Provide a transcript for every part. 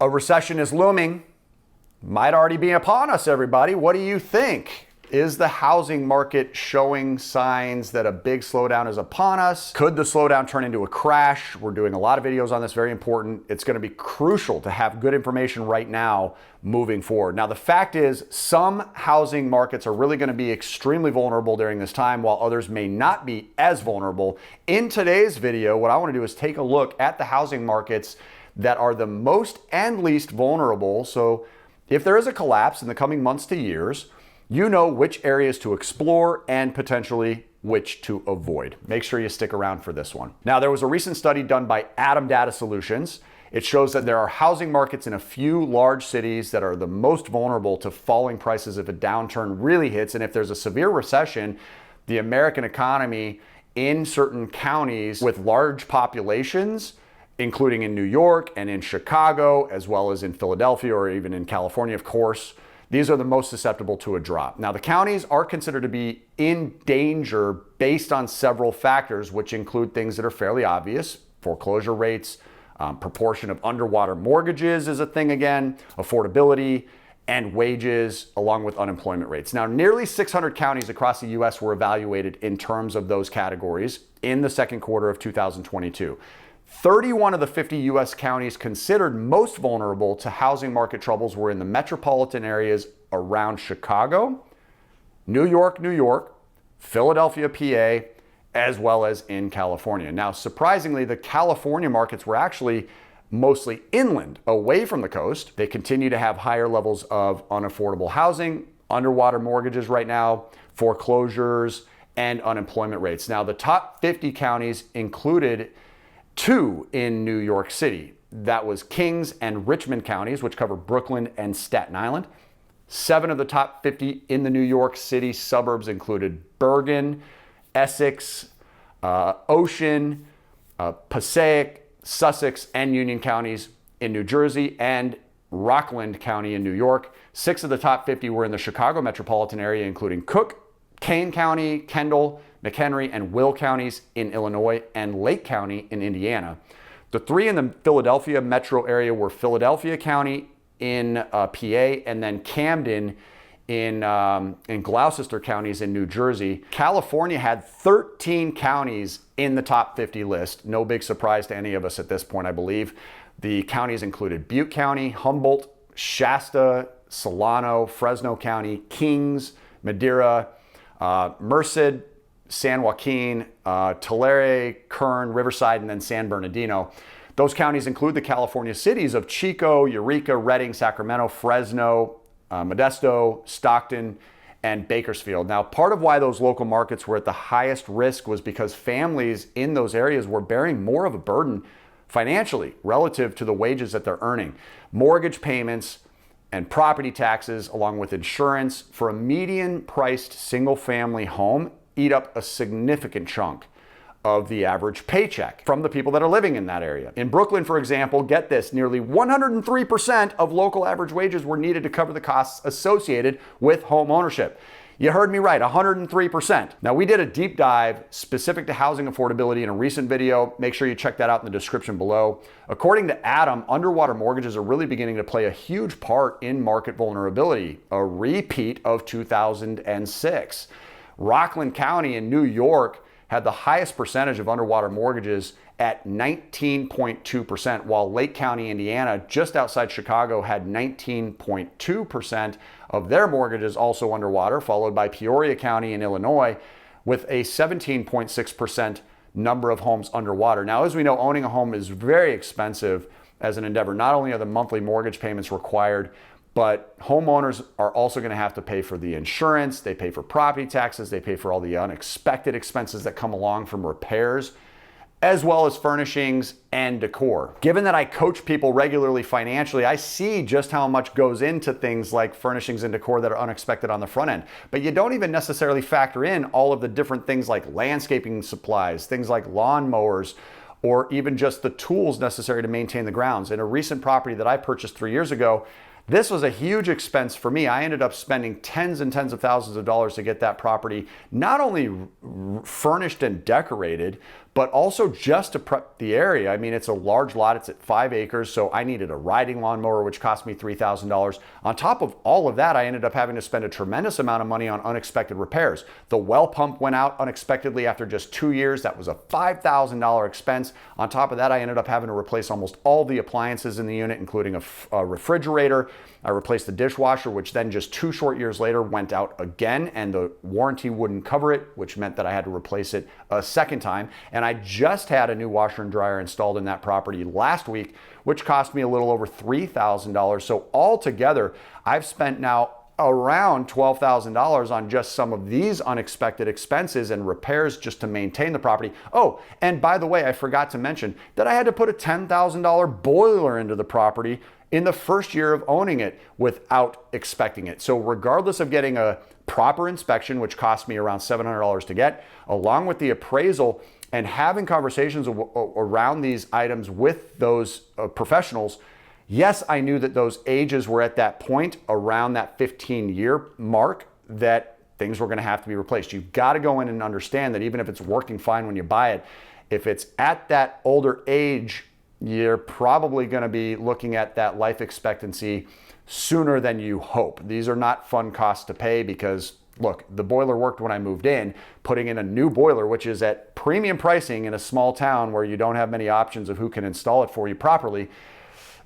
A recession is looming. Might already be upon us, everybody. What do you think? Is the housing market showing signs that a big slowdown is upon us? Could the slowdown turn into a crash? We're doing a lot of videos on this, very important. It's going to be crucial to have good information right now moving forward. Now, the fact is, some housing markets are really going to be extremely vulnerable during this time, while others may not be as vulnerable. In today's video, what I want to do is take a look at the housing markets that are the most and least vulnerable. So if there is a collapse in the coming months to years, you know which areas to explore and potentially which to avoid. Make sure you stick around for this one. Now, there was a recent study done by Attom Data Solutions. It shows that there are housing markets in a few large cities that are the most vulnerable to falling prices if a downturn really hits. And if there's a severe recession, the American economy in certain counties with large populations, including in New York and in Chicago, as well as in Philadelphia or even in California, of course, these are the most susceptible to a drop. Now, the counties are considered to be in danger based on several factors, which include things that are fairly obvious: foreclosure rates, proportion of underwater mortgages is a thing again, affordability, and wages, along with unemployment rates. Now, nearly 600 counties across the U.S. were evaluated in terms of those categories in the second quarter of 2022. 31 of the 50 U.S. counties considered most vulnerable to housing market troubles were in the metropolitan areas around Chicago, New York, Philadelphia, PA, as well as in California. Now, surprisingly, the California markets were actually mostly inland, away from the coast. They continue to have higher levels of unaffordable housing, underwater mortgages right now, foreclosures, and unemployment rates. Now, the top 50 counties included two in New York City. That was Kings and Richmond counties, which cover Brooklyn and Staten Island. 7 of the top 50 in the New York City suburbs included Bergen, Essex, Ocean, Passaic, Sussex, and Union counties in New Jersey, and Rockland County in New York. 6 of the top 50 were in the Chicago metropolitan area, including Cook, Kane County, Kendall, McHenry, and Will counties in Illinois, and Lake County in Indiana. The 3 in the Philadelphia metro area were Philadelphia County in PA, and then Camden in Gloucester counties in New Jersey. California had 13 counties in the top 50 list. No big surprise to any of us at this point, I believe. The counties included Butte County, Humboldt, Shasta, Solano, Fresno County, Kings, Madera, Merced, San Joaquin, Tulare, Kern, Riverside, and then San Bernardino. Those counties include the California cities of Chico, Eureka, Redding, Sacramento, Fresno, Modesto, Stockton, and Bakersfield. Now, part of why those local markets were at the highest risk was because families in those areas were bearing more of a burden financially relative to the wages that they're earning. Mortgage payments and property taxes, along with insurance for a median-priced single-family home, eat up a significant chunk of the average paycheck from the people that are living in that area. In Brooklyn, for example, get this, nearly 103% of local average wages were needed to cover the costs associated with home ownership. You heard me right, 103%. Now, we did a deep dive specific to housing affordability in a recent video. Make sure you check that out in the description below. According to Attom, underwater mortgages are really beginning to play a huge part in market vulnerability, a repeat of 2006. Rockland County in New York had the highest percentage of underwater mortgages at 19.2%, while Lake County, Indiana, just outside Chicago, had 19.2% of their mortgages also underwater, followed by Peoria County in Illinois with a 17.6% number of homes underwater. Now, as we know, owning a home is very expensive as an endeavor. Not only are the monthly mortgage payments required, but homeowners are also going to have to pay for the insurance, they pay for property taxes, they pay for all the unexpected expenses that come along from repairs, as well as furnishings and decor. Given that I coach people regularly financially, I see just how much goes into things like furnishings and decor that are unexpected on the front end. But you don't even necessarily factor in all of the different things like landscaping supplies, things like lawn mowers, or even just the tools necessary to maintain the grounds. In a recent property that I purchased 3 years ago, this was a huge expense for me. I ended up spending tens and tens of thousands of dollars to get that property not only furnished and decorated, but also just to prep the area. I mean, it's a large lot, it's at 5 acres, so I needed a riding lawnmower, which cost me $3,000. On top of all of that, I ended up having to spend a tremendous amount of money on unexpected repairs. The well pump went out unexpectedly after just 2 years. That was a $5,000 expense. On top of that, I ended up having to replace almost all the appliances in the unit, including a refrigerator. I replaced the dishwasher, which then just 2 short years later went out again, and the warranty wouldn't cover it, which meant that I had to replace it a second time. And I just had a new washer and dryer installed in that property last week, which cost me a little over $3,000. So altogether, I've spent now around $12,000 on just some of these unexpected expenses and repairs just to maintain the property. Oh, and by the way, I forgot to mention that I had to put a $10,000 boiler into the property in the first year of owning it without expecting it. So regardless of getting a proper inspection, which cost me around $700 to get, along with the appraisal and having conversations around these items with those professionals, yes, I knew that those ages were at that point around that 15-year mark that things were going to have to be replaced. You've got to go in and understand that even if it's working fine when you buy it, if it's at that older age, you're probably going to be looking at that life expectancy sooner than you hope. These are not fun costs to pay because, look, the boiler worked when I moved in. Putting in a new boiler, which is at premium pricing in a small town where you don't have many options of who can install it for you properly,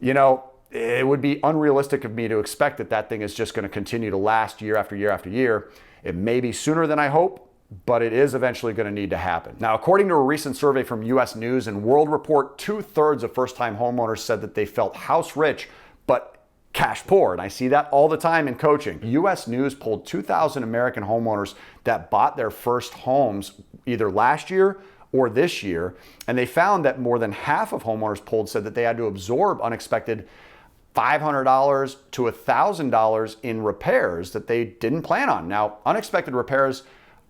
you know, it would be unrealistic of me to expect that that thing is just going to continue to last year after year after year. It may be sooner than I hope, but it is eventually going to need to happen. Now, according to a recent survey from US News and World Report, 2/3 of first-time homeowners said that they felt house rich, but cash poor. And I see that all the time in coaching. US News polled 2,000 American homeowners that bought their first homes either last year or this year, and they found that more than half of homeowners polled said that they had to absorb unexpected $500 to $1,000 in repairs that they didn't plan on. Now, unexpected repairs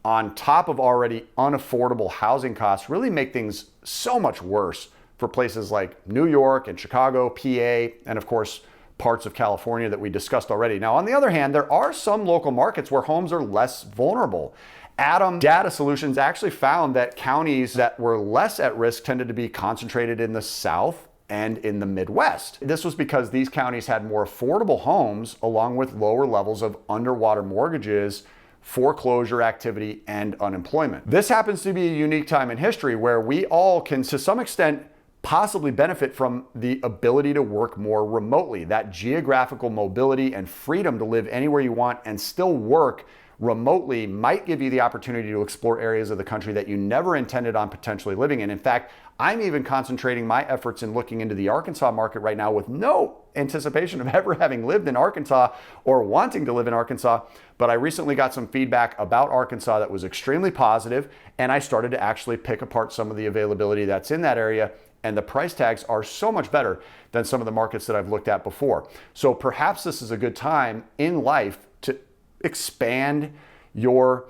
on top of already unaffordable housing costs really make things so much worse for places like New York and Chicago, PA, and of course, parts of California that we discussed already. Now, on the other hand, there are some local markets where homes are less vulnerable. Attom Data Solutions actually found that counties that were less at risk tended to be concentrated in the South and in the Midwest. This was because these counties had more affordable homes along with lower levels of underwater mortgages, foreclosure activity, and unemployment. This happens to be a unique time in history where we all can, to some extent, possibly benefit from the ability to work more remotely. That geographical mobility and freedom to live anywhere you want and still work remotely might give you the opportunity to explore areas of the country that you never intended on potentially living in. In fact, I'm even concentrating my efforts in looking into the Arkansas market right now with no anticipation of ever having lived in Arkansas or wanting to live in Arkansas. But I recently got some feedback about Arkansas that was extremely positive, and I started to actually pick apart some of the availability that's in that area, and the price tags are so much better than some of the markets that I've looked at before. So perhaps this is a good time in life to expand your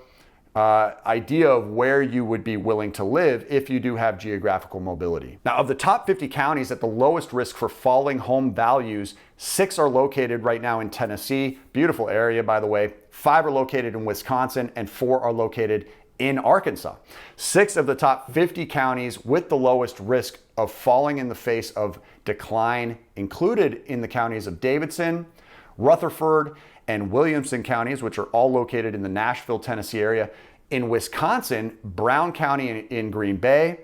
idea of where you would be willing to live if you do have geographical mobility. Now, of the top 50 counties at the lowest risk for falling home values, 6 are located right now in Tennessee. Beautiful area, by the way. 5 are located in Wisconsin, and 4 are located in Arkansas. 6 of the top 50 counties with the lowest risk of falling in the face of decline included in the counties of Davidson, Rutherford, and Williamson counties, which are all located in the Nashville, Tennessee area. In Wisconsin, Brown County in Green Bay,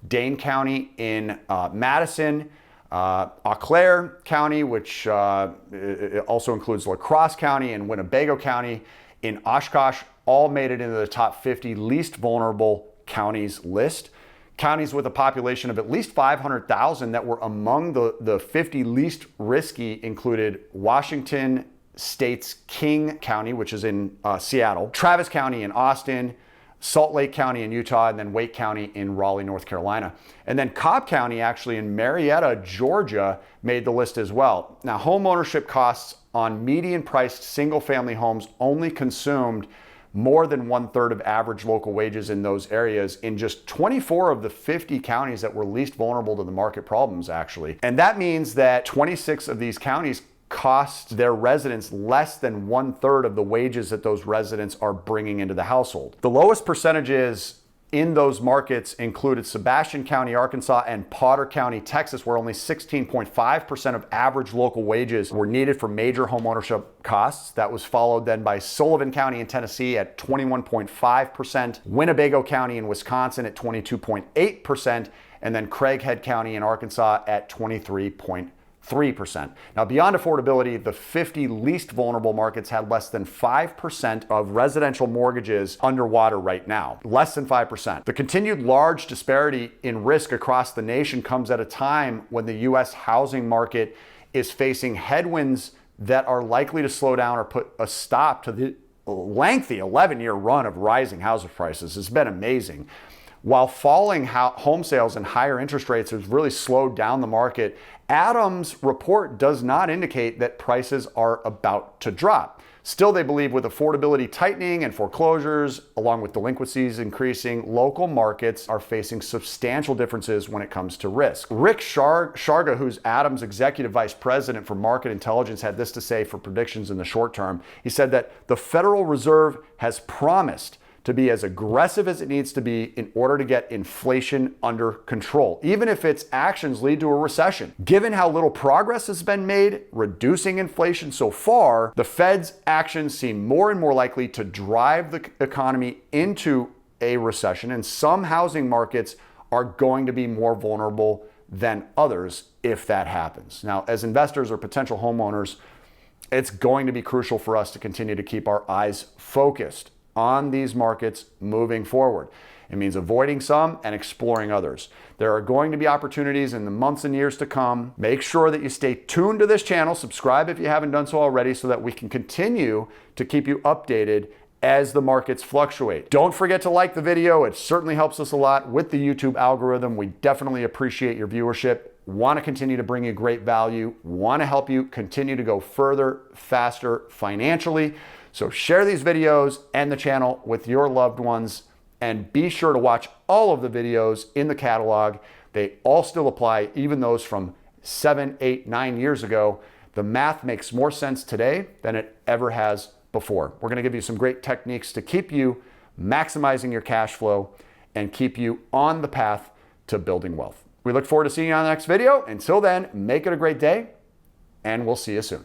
Dane County in Madison, Eau Claire County, which also includes La Crosse County, and Winnebago County in Oshkosh, all made it into the top 50 least vulnerable counties list. Counties with a population of at least 500,000 that were among the 50 least risky included Washington State's King County, which is in Seattle, Travis County in Austin, Salt Lake County in Utah, and then Wake County in Raleigh, North Carolina. And then Cobb County, actually in Marietta, Georgia, made the list as well. Now, home ownership costs on median-priced single-family homes only consumed more than 1/3 of average local wages in those areas in just 24 of the 50 counties that were least vulnerable to the market problems, actually. And that means that 26 of these counties cost their residents less than 1/3 of the wages that those residents are bringing into the household. The lowest percentages in those markets included Sebastian County, Arkansas, and Potter County, Texas, where only 16.5% of average local wages were needed for major homeownership costs. That was followed then by Sullivan County in Tennessee at 21.5%, Winnebago County in Wisconsin at 22.8%, and then Craighead County in Arkansas at 23.3%. Now, beyond affordability, the 50 least vulnerable markets had less than 5% of residential mortgages underwater right now. Less than 5%. The continued large disparity in risk across the nation comes at a time when the U.S. housing market is facing headwinds that are likely to slow down or put a stop to the lengthy 11-year run of rising housing prices. It's been amazing. While falling home sales and higher interest rates has really slowed down the market, Attom's report does not indicate that prices are about to drop. Still, they believe with affordability tightening and foreclosures, along with delinquencies increasing, local markets are facing substantial differences when it comes to risk. Rick Sharga, who's Attom's executive vice president for market intelligence, had this to say for predictions in the short term. He said that the Federal Reserve has promised to be as aggressive as it needs to be in order to get inflation under control, even if its actions lead to a recession. Given how little progress has been made reducing inflation so far, the Fed's actions seem more and more likely to drive the economy into a recession, and some housing markets are going to be more vulnerable than others if that happens. Now, as investors or potential homeowners, it's going to be crucial for us to continue to keep our eyes focused on these markets moving forward. It means avoiding some and exploring others. There are going to be opportunities in the months and years to come. Make sure that you stay tuned to this channel. Subscribe if you haven't done so already so that we can continue to keep you updated as the markets fluctuate. Don't forget to like the video. It certainly helps us a lot with the YouTube algorithm. We definitely appreciate your viewership. Want to continue to bring you great value. Want to help you continue to go further, faster financially. So share these videos and the channel with your loved ones, and be sure to watch all of the videos in the catalog. They all still apply, even those from 7, 8, 9 years ago. The math makes more sense today than it ever has before. We're going to give you some great techniques to keep you maximizing your cash flow and keep you on the path to building wealth. We look forward to seeing you on the next video. Until then, make it a great day, and we'll see you soon.